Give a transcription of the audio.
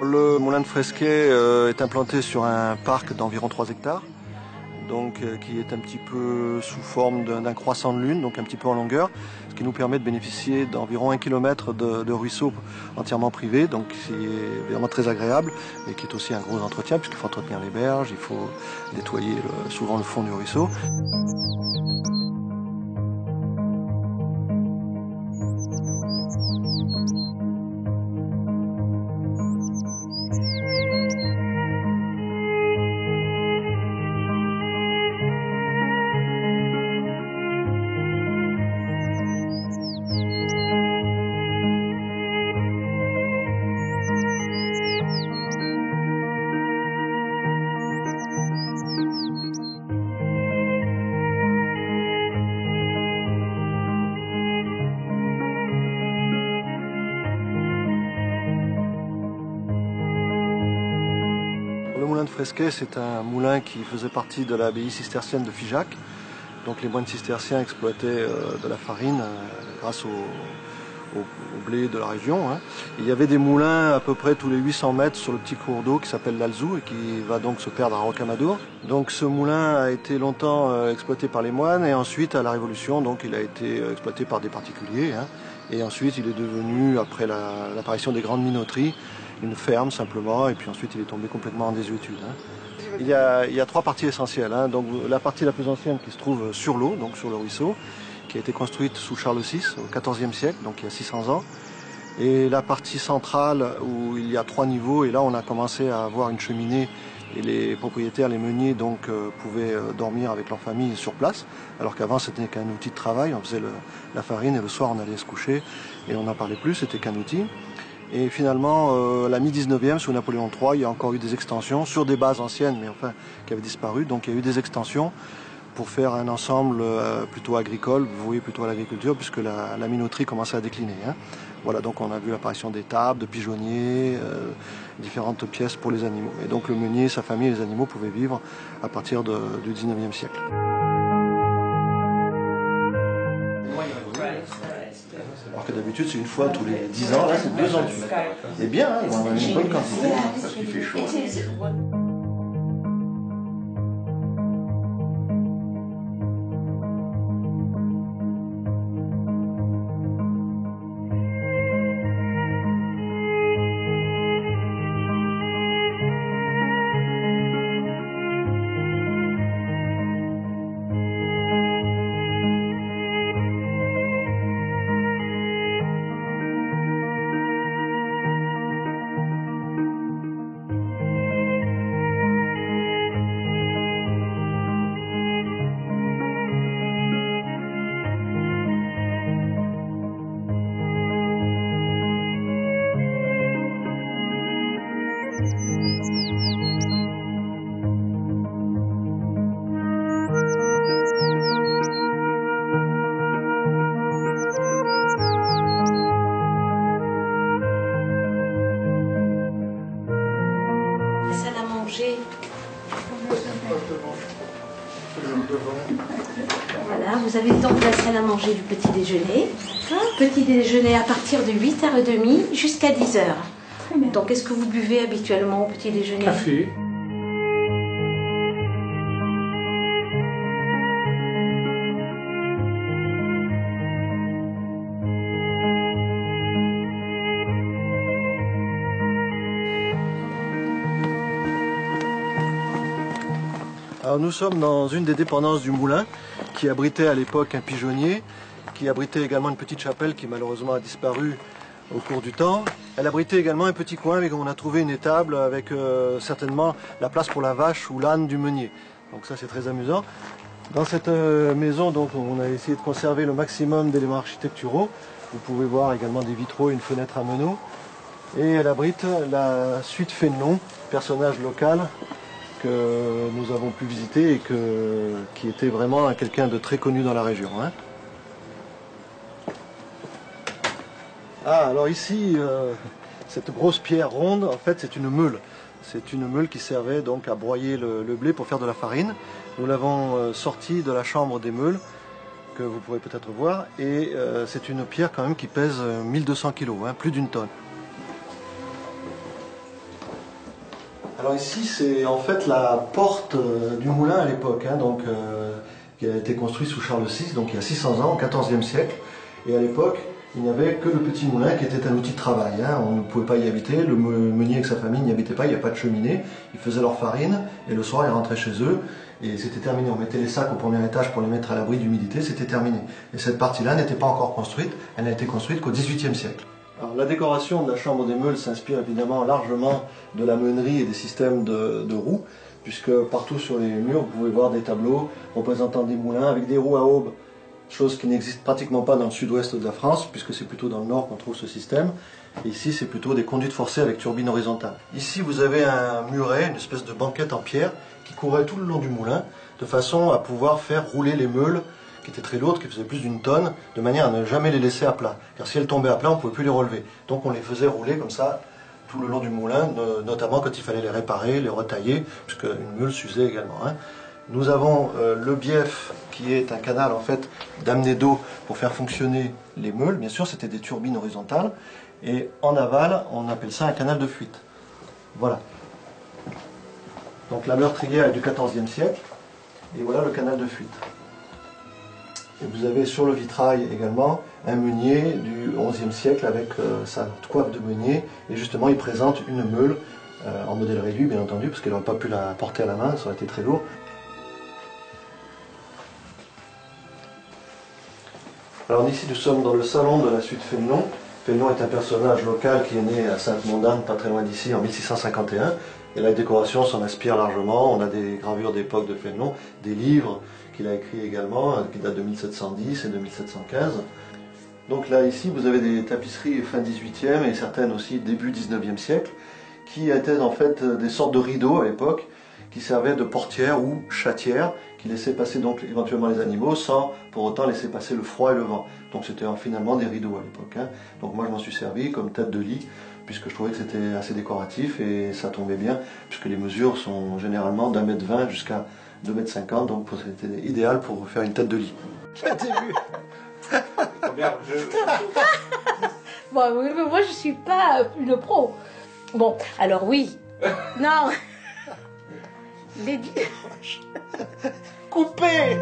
Le moulin de Fresquet est implanté sur un parc d'environ 3 hectares, donc, qui est un petit peu sous forme d'un croissant de lune, donc un petit peu en longueur, ce qui nous permet de bénéficier d'environ 1 km de ruisseau entièrement privé, donc c'est vraiment très agréable, mais qui est aussi un gros entretien, puisqu'il faut entretenir les berges, il faut nettoyer souvent le fond du ruisseau. Le moulin de Fresquet, c'est un moulin qui faisait partie de l'abbaye cistercienne de Figeac. Donc les moines cisterciens exploitaient de la farine grâce au blé de la région. Il y avait des moulins à peu près tous les 800 mètres sur le petit cours d'eau qui s'appelle l'Alzou et qui va donc se perdre à Rocamadour. Donc ce moulin a été longtemps exploité par les moines et ensuite à la Révolution, donc il a été exploité par des particuliers. Et ensuite il est devenu, après l'apparition des grandes minoteries, une ferme simplement, et puis ensuite il est tombé complètement en désuétude. Il y a 3 parties essentielles. Donc la partie la plus ancienne qui se trouve sur l'eau, donc sur le ruisseau, qui a été construite sous Charles VI au XIVe siècle, donc il y a 600 ans. Et la partie centrale où il y a 3 niveaux, et là on a commencé à avoir une cheminée, et les propriétaires, les meuniers, donc pouvaient dormir avec leur famille sur place, alors qu'avant c'était qu'un outil de travail, on faisait la farine et le soir on allait se coucher et on n'en parlait plus, c'était qu'un outil. Et finalement, la mi-19e, sous Napoléon III, il y a encore eu des extensions sur des bases anciennes, mais enfin, qui avaient disparu. Donc il y a eu des extensions pour faire un ensemble plutôt agricole, vous voyez, plutôt à l'agriculture, puisque la minoterie commençait à décliner. Voilà, donc on a vu l'apparition d'étables, de pigeonniers, différentes pièces pour les animaux. Et donc le meunier, sa famille et les animaux pouvaient vivre à partir du 19e siècle. Alors que d'habitude c'est une fois tous les 10 ans, là c'est 2 ans. C'est bien, on a une bonne quantité parce qu'il fait chaud. Voilà, vous avez donc la salle à manger du petit déjeuner. Petit déjeuner à partir de 8h30 jusqu'à 10h. Donc, qu'est-ce que vous buvez habituellement au petit déjeuner? Café. Alors nous sommes dans une des dépendances du moulin qui abritait à l'époque un pigeonnier, qui abritait également une petite chapelle qui malheureusement a disparu au cours du temps. Elle abritait également un petit coin où on a trouvé une étable avec certainement la place pour la vache ou l'âne du meunier. Donc ça c'est très amusant. Dans cette maison, donc, on a essayé de conserver le maximum d'éléments architecturaux. Vous pouvez voir également des vitraux et une fenêtre à meneaux. Et elle abrite la suite Fénelon, personnage local que nous avons pu visiter et qui était vraiment quelqu'un de très connu dans la région. Hein. Ah, alors ici, cette grosse pierre ronde, en fait, c'est une meule. C'est une meule qui servait donc à broyer le blé pour faire de la farine. Nous l'avons sortie de la chambre des meules, que vous pourrez peut-être voir, et c'est une pierre quand même qui pèse 1200 kg, hein, plus d'une tonne. Alors ici, c'est en fait la porte du moulin à l'époque, hein, donc, qui a été construit sous Charles VI, donc il y a 600 ans, au XIVe siècle. Et à l'époque, il n'y avait que le petit moulin qui était un outil de travail. Hein. On ne pouvait pas y habiter, le meunier avec sa famille n'y habitait pas, il n'y a pas de cheminée. Ils faisaient leur farine et le soir ils rentraient chez eux et c'était terminé. On mettait les sacs au premier étage pour les mettre à l'abri de l'humidité, c'était terminé. Et cette partie-là n'était pas encore construite, elle n'a été construite qu'au XVIIIe siècle. Alors, la décoration de la chambre des meules s'inspire évidemment largement de la meunerie et des systèmes de roues, puisque partout sur les murs vous pouvez voir des tableaux représentant des moulins avec des roues à aubes. Chose qui n'existe pratiquement pas dans le sud-ouest de la France, puisque c'est plutôt dans le nord qu'on trouve ce système. Et ici, c'est plutôt des conduites forcées avec turbine horizontale. Ici, vous avez un muret, une espèce de banquette en pierre, qui courait tout le long du moulin, de façon à pouvoir faire rouler les meules, qui étaient très lourdes, qui faisaient plus d'une tonne, de manière à ne jamais les laisser à plat. Car si elles tombaient à plat, on ne pouvait plus les relever. Donc on les faisait rouler comme ça, tout le long du moulin, notamment quand il fallait les réparer, les retailler, puisque une meule s'usait également. Hein. Nous avons le bief qui est un canal en fait d'amener d'eau pour faire fonctionner les meules. Bien sûr, c'était des turbines horizontales. Et en aval, on appelle ça un canal de fuite. Voilà. Donc la meurtrière est du XIVe siècle. Et voilà le canal de fuite. Et vous avez sur le vitrail également un meunier du XIe siècle avec sa coiffe de meunier. Et justement, il présente une meule en modèle réduit, bien entendu, parce qu'elle n'aurait pas pu la porter à la main, ça aurait été très lourd. Alors ici nous sommes dans le salon de la suite Fénelon. Fénelon est un personnage local qui est né à Sainte-Mondane, pas très loin d'ici, en 1651. Et la décoration s'en inspire largement. On a des gravures d'époque de Fénelon, des livres qu'il a écrits également, qui datent de 1710 et de 1715. Donc là ici vous avez des tapisseries fin 18e et certaines aussi début 19e siècle, qui étaient en fait des sortes de rideaux à l'époque, qui servaient de portières ou chatières, qui laissaient passer donc éventuellement les animaux sans pour autant laisser passer le froid et le vent. Donc c'était finalement des rideaux à l'époque. Hein. Donc moi je m'en suis servi comme tête de lit, puisque je trouvais que c'était assez décoratif et ça tombait bien, puisque les mesures sont généralement d'1,20 m jusqu'à 2,50 m, donc c'était idéal pour faire une tête de lit. T'as vu? Bon, oui, mais moi je suis pas une pro. Bon, alors oui. Non. Les... Coupé.